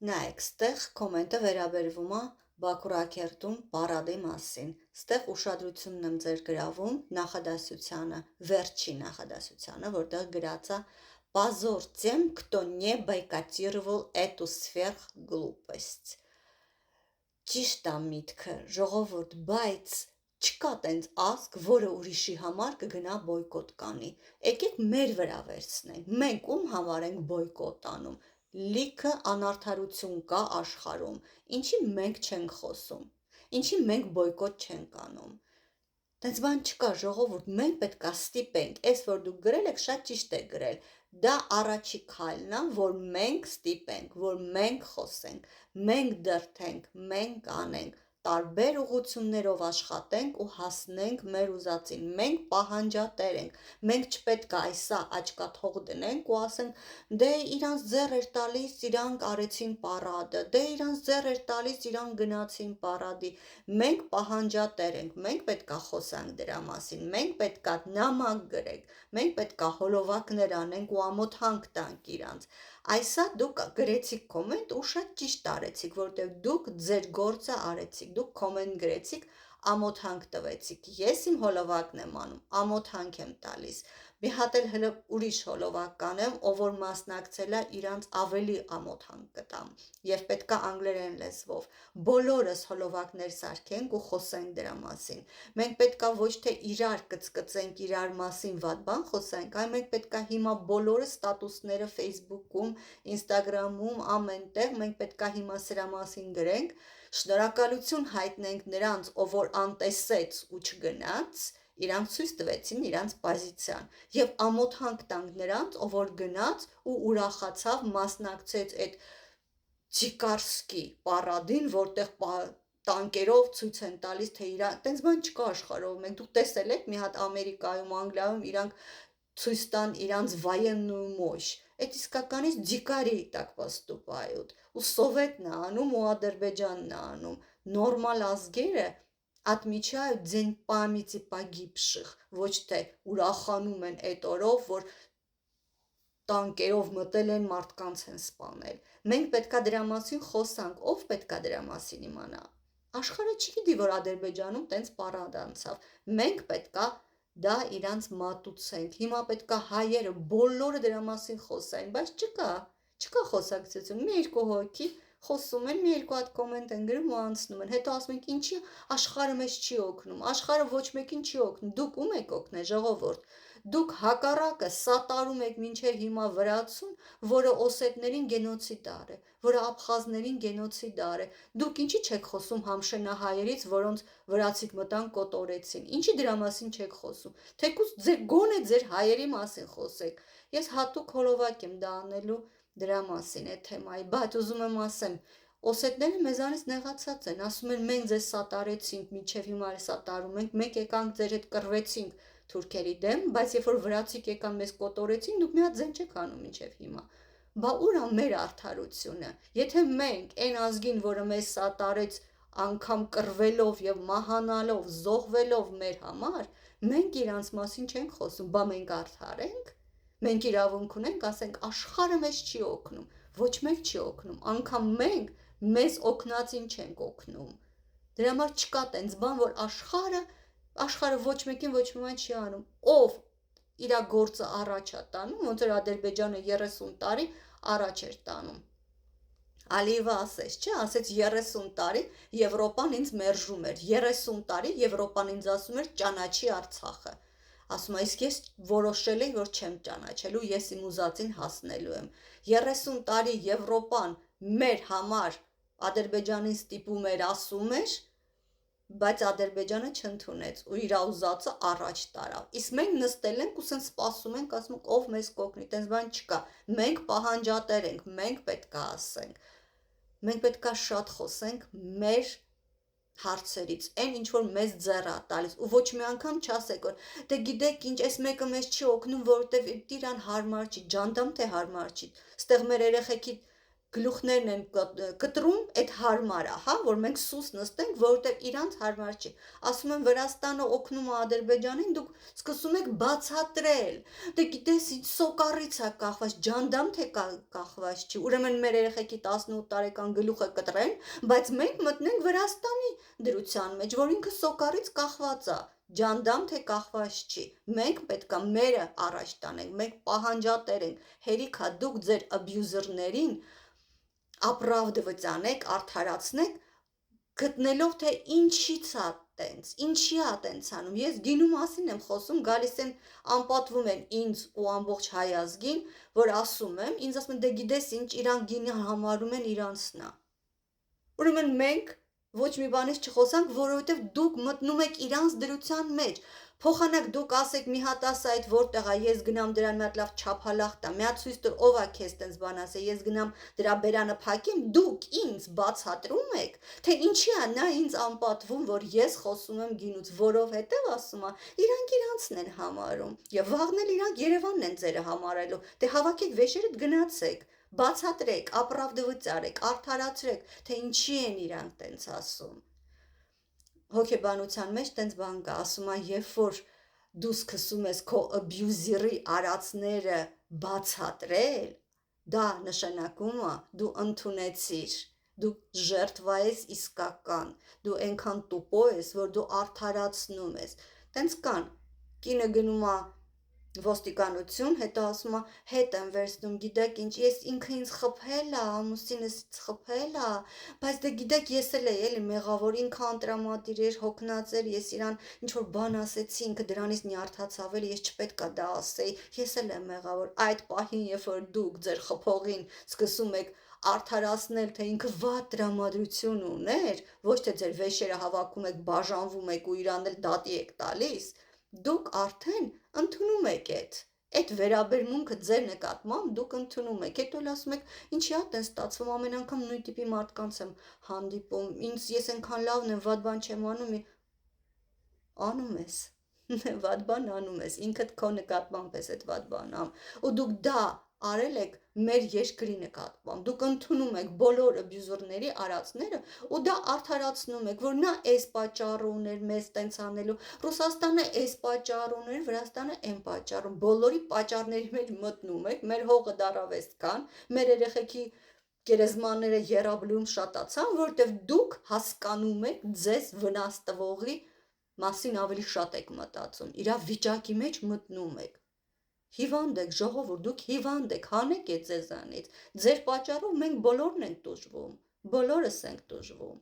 Նայեք, ստեղ կոմենտը վերաբերվում է Բաքուրաքերտում պարադի մասին։ Ստեղ ուշադրությունն եմ ձեր գրավում նախադասությանը, վերջի նախադասությանը, որտեղ գրած է «Позор тем, кто не бойկոտировал эту сверхглупость»։ Ճիշտ է միտքը, ժողովուրդ, բայց չկա տենց ազգ, որը ուրիշի համար կգնա բոյկոտ կանի։ Եկեք մեր վրա վերցնենք, մենք ում համար ենք բոյկոտ անում։ Լիքը անարդարություն կա աշխարհում, ինչի մենք չենք խոսում, ինչի մենք բոյկոտ չենք անում։ Տենց բան չկա, ժողովուրդ, մենք պետք է ստիպենք, այս որ դուք գրել եք, շատ ճիշտ եք գրել, դա առաջի քայլն է, որ մենք ստիպենք, որ մենք խոսենք, մենք դրդենք, մենք անենք, տարբեր ուղղություններով աշխատենք ու հասնենք մեր ուզածին, մենք պահանջատեր ենք, մենք չպետք է այսա աչքաթող դնենք ու ասենք, դե իրանց ձեռ էր տալիս, իրանք արեցին պարադը, դե իրանց ձեռ էր տալիս, իրանք գնացին պարադի, մենք պահանջատեր ենք, մենք պետք է խոսանք դրա մասին, մենք պետք է նամակ գրենք, մենք պետք է հոլովակներ անենք ու ամոթանք տանք իրանց։ Այսա դուք գրեցիք կոմենտ ու շատ ճիշտ արեցիք, որտեղ դուք ձեր գործը արեցիք, դուք կոմենտ գրեցիք, ամոթանք տվեցիք, ես իմ հոլովակն եմ անում, ամոթանք եմ տալիս, մի հատ էլ հլը ուրիշ հոլովակ կանեմ, ով որ մասնակցել է իրանց ավելի ամոթանք կտամ, եւ պետքա անգլերեն լեզվով, բոլորս հոլովակներ սարքենք ու խոսենք դրա մասին, մենք պետքա ոչ թե իրար կծկծենք, իրար մասին վատ բան խոսենք, այլ մենք պետքա հիմա բոլորը ստատուսները Facebook-ում, Instagram-ում, ամենտեղ մենք պետքա հիմա սրա մասին գրենք, շնորհակալություն հայտնենք նրանց, ով որ անտեսեց ու չգնաց, իրանք ցույց տվեցին իրանց պոզիցիան եւ ամոթանք տանք նրանց, ով որ գնաց ու ուրախացավ, մասնակցեց այդ Չիկարսկի պարադին, որտեղ տանկերով ցույց են տալիս, թե իրան, տենց բան չկա աշխարհում, մենք դուք տեսել եք մի հատ Ամերիկայում, Անգլիայում իրանք ցույց տան իրանց военную мощь, это իսկականից դիկարի так поступают, ու Սովետն է անում, ու Ադրբեջանն է անում, նորմալ ազգերը отмечают день памяти погибших, ոչ թե ուրախանում են այդ օրով, որ տանկերով մտել են, մարդկանց են սպանել։ Մենք պետքա դրա մասին խոսանք, ով պետքա դրա մասին իմանա։ Աշխարհը չգիտի, որ Ադրբեջանում տենց պարադ անցավ։ Մենք պետքա դա իրանց մատուցենք։ Հիմա պետքա հայերը բոլորը դրա մասին խոսային, բայց չկա խոսակցություն։ Մի երկու հոգի խոսում են, մի երկու հատ կոմենտ են գրում ու անցնում են։ Հետո ասում ենք, ինչի աշխարհը մեզ չի օգնում։ Աշխարհը ոչ մեկին չի օգնում։ Դուք ում եք օգնել, ժողովուրդ։ Դուք հակառակը սատարում եք մինչև հիմա վրացուն, որը օսետներին գենոցիդ արել, որը աբխազներին գենոցիդ արել։ Դուք ինչի չեք խոսում համշենահայերից, որոնց վրացիք մտան կոտորեցին։ Ինչի դրա մասին չեք խոսում։ Թեկուզ ձեր գոնե ձեր հայերի մասին խոսեք։ Ես հատուկ հոլովակ եմ դա անելու դրա մասին է թեմայի, բայց ուզում եմ ասեմ, օսետները մեզանից նեղացած են, ասում են մենք ձեզ սատարեցինք, մինչև հիմա սատարում ենք, մենք եկանք ձեր հետ կռվեցինք թուրքերի դեմ, բայց երբ որ վրացիք եկան մեզ կոտորեցին, դուք մի հատ ձեն չեք անում մինչև հիմա։ Բա ուր է մեր արդարությունը։ Եթե մենք այն ազգին, որը մեզ սատարեց, անգամ կռվելով եւ մահանալով, զոհվելով մեր համար, մենք իրանց մասին չենք խոսում, բա մենք արդար ենք։ Մենք իրավունք ունենք ասենք աշխարհը մեզ չի օգնում, ոչ մեկ չի օգնում, անգամ մենք մեզ օգնածին չենք օգնում։ Դրա համար չկա տենց բան, որ աշխարհը ոչ մեկին ոչ մի բան չի անում։ Ով իր գործը առաջ է տանում, ոնց որ Ադրբեջանը 30 տարի առաջ էր տանում։ Ալիևը ասեց, չէ, ասեց 30 տարի Եվրոպան ինձ մերժում էր, 30 տարի Եվրոպան ինձ ասում էր ճանաչի Արցախը։ Ասում է, իսկ ես որոշել եմ, որ չեմ ճանաչելու, ես իմ ուզածին հասնելու եմ։ 30 տարի Եվրոպան մեր համար Ադրբեջանին ստիպում էր, ասում էր, բայց Ադրբեջանը չընդունեց ու իր ուզածը առաջ տարավ։ Իսկ մենք նստել ենք ու սենց սպասում ենք, ասում ենք, ով մեզ կօգնի, տենց բան չկա։ Մենք պահանջատեր ենք, մենք պետք է ասենք։ Մենք պետք է շատ խոսենք մեր հարցերից, այն ինչ որ մեզ ձեռ է տալիս ու ոչ մի անգամ չասեք որ դե գիտեք ինչ, այս մեկը մեզ չի օգնում, որովհետև իրան հարմար չի, ջանդամ թե հարմար չի։ Ստեղ մեր երեխեքի գլուխներն են կտրում, այդ հարմար է, հա, որ մենք սուս նստենք, որովհետև իրանց հարմար չի։ Ասում են Վրաստանը օգնում է Ադրբեջանին, դուք սկսում եք բացատրել։ Դե գիտես, ինչ սոկառից է կախված, ջանդամ թե կախված չի։ Ուրեմն մեր երեխեքի 18 տարեկան գլուխը կտրեն, բայց մենք մտնենք Վրաստանի դրության մեջ, որ ինքը սոկառից կախված է։ Ջանդամ թե կախված չի։ Մենք պետքա մերը առաջ տանենք, մենք պահանջատեր ենք։ Հերիքա դուք ձեր աբյուզերներին ապրավդվից անեք, արդարացնեք, գտնելով թե ինչից է տենց, ինչի է տենց անում։ Ես գինու մասին եմ խոսում, գալիս են անպատվում են ինձ ու ամբողջ հայ ազգին, որ ասում եմ, ինձ ասում են դե գիտես ինչ, իրան գինի համարում են իրանցնա։ Ուրեմն մենք ոչ մի բանից չխոսանք, որովհետև դուք մտնում եք իրանց դրության մեջ։ Փոխանակ դուք ասեք մի հատ ասա այդ որտեղ է, ես գնամ դրան մի հատ լավ չափալախ տա, մի հատ ցույց տուր ով է քեզ տենց բան ասել, ես գնամ դրա բերանը փակեմ, դուք ինձ բացատրում եք, թե ինչի է նա ինձ անպատվում, որ ես խոսում եմ գինուց, որովհետև ասում է, իրանք իրանցն են համարում, եւ վաղն էլ իրանք Երևանն են ձերը համարելու, դե հավաքեք վեշերդ գնացեք, բացատրեք, ապրավդվից արեք, արդարացրեք, թե ինչի են իրանք տենց ասում։ Հոգեբանության մեջ տենց բան կա, ասում է, երբ որ դու սկսում ես քո աբյուզերի արածները բացատրել, դա նշանակում է դու ընդունեցիր, դու ժերտվա ես իսկական, դու այնքան տուպո ես, որ դու արդարացնում ես։ Տենց կան, կինը գնում է ոստիկանություն, հետո ասում է հետ եմ վերցնում, գիտեք ինչ, ես ինքը ինձ խփել է, ամուսինս խփել է, բայց դե գիտեք ես էլ էլի մեղավոր, ինքը անտրամադիր էր, հոգնած էր, ես իրան ինչ որ բան ասեցի, ինքը դրանից նյարդացավ էլ, ես չպետք է դա ասեի, ես էլ եմ մեղավոր։ Այդ պահին, երբ որ դուք ձեր խփողին սկսում եք արդարացնել, թե ինքը վատ տրամադրություն ուներ, ոչ թե ձեր վեշերը հավաքում եք, բաժանվում եք ու իրան էլ դատի եք տալիս, դուք արդեն ընդունում եք այդ վերաբերմունքը ձեր նկատմամբ դուք ընդունում եք, հետո ասում եք, ինչի է տենց ստացվում, ամեն անգամ նույն տիպի մարդկանց եմ հանդիպում, ինձ ես այնքան լավն եմ, վատ բան չեմ անում ես, վատ բան անում ես, ինքդ քո նկատմամբ ես այդ վատ բան անում, ու դուք դա արել եք մեր երկրի նկատմամբ, դուք ընդունում եք բոլոր աբյուզերների արածները ու դա արդարացնում եք, որ նա այս պատճառը ուներ մեզ տենց անելու, Ռուսաստանը այս պատճառը ուներ, Վրաստանը այն պատճառը, բոլորի պատճառների մեջ մտնում եք, մեր հողը դարավեստ կան, մեր երեխեքի գերեզմանները եռաբլուրում շատացան, որտեղ դուք հասկանում եք ձեզ վնաս տվողի մասին ավելի շատ եք մտածում, իրա վիճակի մեջ մտնում եք։ Հիվանդ եք, ժողովուրդ, դուք հիվանդ եք, հանեք է ձեզանից։ Ձեր պատճառով մենք բոլորն ենք տուժվում, բոլորս ենք տուժվում։